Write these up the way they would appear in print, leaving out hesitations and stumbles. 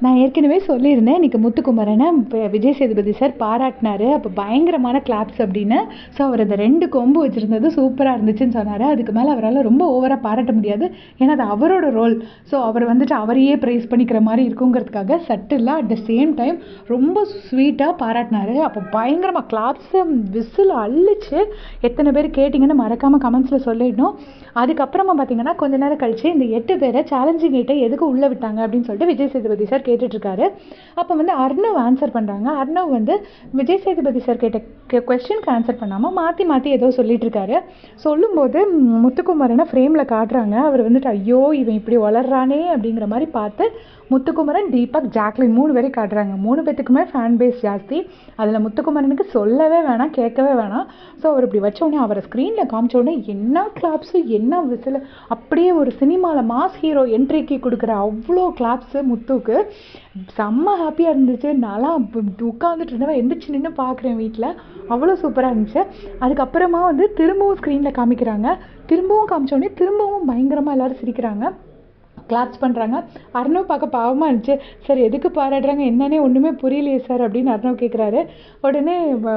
நான் ஏற்கனவே சொல்லியிருந்தேன் இன்னைக்கு முத்துக்குமரனை விஜய் சேதுபதி சார் பாராட்டினாரு. அப்போ பயங்கரமான கிளாப்ஸ் அப்படின்னு. ஸோ அவர் அந்த 2 கொம்பு வச்சுருந்தது சூப்பராக இருந்துச்சுன்னு சொன்னார். அதுக்கு மேலே அவரால் ரொம்ப ஓவராக பாராட்ட முடியாது, ஏன்னா அது அவரோட ரோல். ஸோ அவர் வந்துட்டு அவரையே ப்ரைஸ் பண்ணிக்கிற மாதிரி இருக்குங்கிறதுக்காக சட்டிலாக அட் த சேம் டைம் ரொம்ப ஸ்வீட்டாக பாராட்டினாரு. அப்போ பயங்கரமாக கிளாப்ஸு விசில் அள்ளிச்சு. எத்தனை பேர் கேட்டிங்கன்னு மறக்காமல் கமெண்ட்ஸில் சொல்லிடணும். அதுக்கப்புறமா பார்த்தீங்கன்னா கொஞ்ச நேரம் கழிச்சு இந்த 8 பேரை சேலஞ்சிங் 8 எதுக்கு உள்ளே விட்டாங்க அப்படின்னு சொல்லிட்டு விஜய் சேதுபதி சார் கேட்டுட்ருக்காரு. அப்போ வந்து அர்ணவ் ஆன்சர் பண்ணுறாங்க. அர்ணவ் வந்து விஜய் சேதுபதி சார் கேட்ட கொஸ்டினுக்கு ஆன்சர் பண்ணாமல் மாற்றி மாற்றி ஏதோ சொல்லிட்டு இருக்காரு. சொல்லும்போது முத்துக்குமரனை ஃப்ரேமில் காட்டுறாங்க. அவர் வந்துட்டு ஐயோ இவன் இப்படி வளர்றானே அப்படிங்கிற மாதிரி பார்த்து முத்துக்குமரன், தீபக், ஜாக்லின் 3 பேரையும் காட்டுறாங்க. 3 பேத்துக்குமே ஃபேன் பேஸ் ஜாஸ்தி. அதில் முத்துக்குமரனுக்கு சொல்லவே வேணாம், கேட்கவே வேணாம். ஸோ அவர் இப்படி வச்சோடனே அவரை ஸ்க்ரீனில் காமிச்சோடனே என்ன கிளாப்ஸு என்ன விசில், அப்படியே ஒரு சினிமாவில் மாஸ் ஹீரோ என்ட்ரிக்கு கொடுக்குற அவ்வளோ கிளாப்ஸு முத்துக்கு. செம்ம ஹாப்பியாக இருந்துச்சு. நல்லா உட்காந்துட்டு இருந்தவன் எந்திரிச்சு நின்று பார்க்குறேன் வீட்டில். அவ்வளோ சூப்பராக இருந்துச்சு. அதுக்கப்புறமா வந்து திரும்பவும் ஸ்க்ரீனில் காமிக்கிறாங்க. திரும்பவும் காமிச்சோடனே திரும்பவும் பயங்கரமாக எல்லோரும் சிரிக்கிறாங்க, கிளாப்ஸ் பண்ணுறாங்க. அர்ணவ் பார்க்க பாவமாக இருந்துச்சு. சார் எதுக்கு பாராட்டுறாங்க என்னன்னே ஒன்றுமே புரியலையே சார் அப்படின்னு அர்ணவ் கேட்குறாரு. உடனே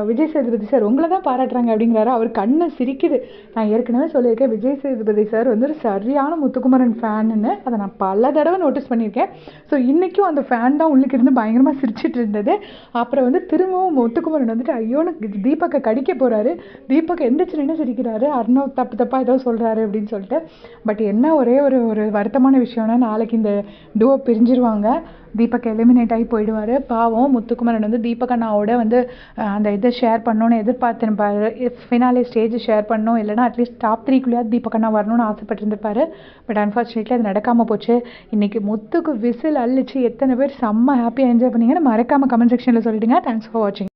விஜய் சேதுபதி சார் உங்களை தான் பாராட்டுறாங்க அப்படிங்கிறாரு. அவர் கண்ணை சிரிக்குது. நான் ஏற்கனவே சொல்லியிருக்கேன் விஜய் சேதுபதி சார் வந்து ஒரு சரியான முத்துக்குமரன் ஃபேனுன்னு. அதை நான் பல தடவை நோட்டீஸ் பண்ணியிருக்கேன். ஸோ இன்றைக்கும் அந்த ஃபேன் தான் உள்ளுக்கு இருந்து பயங்கரமாக சிரிச்சிட்டு இருந்தது. அப்புறம் வந்து திரும்பவும் முத்துக்குமரன் வந்துட்டு ஐயோன்னு தீபக்கை கடிக்க போகிறாரு. தீபக் எந்திரிச்சு நின்று சிரிக்கிறாரு. அர்ணவ் தப்பாக ஏதோ சொல்கிறாரு அப்படின்னு சொல்லிட்டு. பட் என்ன ஒரே ஒரு வருத்தமான விஷயம், நாளைக்கு இந்த டூவை பிரிஞ்சிருவாங்க. தீபக் எலிமினேட் ஆகி போயிடுவார். பாவம் முத்துக்குமரன் வந்து தீபக் அண்ணாவோட வந்து அந்த இதை ஷேர் பண்ணணும்னு எதிர்பார்த்துருப்பாரு. ஃபினாலே ஸ்டேஜ் ஷேர் பண்ணணும், இல்லைனா அட்லீஸ்ட் டாப் 3குள்ளேயாவது தீபக் அண்ணா வரணும்னு ஆசைப்பட்டிருந்திருப்பாரு. பட் அன்ஃபார்ச்சுனேட்லி அது நடக்காமல் போச்சு. இன்றைக்கி முத்துக்கு விசில் அள்ளிச்சு. எத்தனை பேர் செம்ம ஹாப்பியாக என்ஜாய் பண்ணிங்கன்னு மறக்காமல் கமெண்ட் செக்ஷனில் சொல்லிவிடுங்க. தேங்க்ஸ் ஃபார் வாட்சிங்.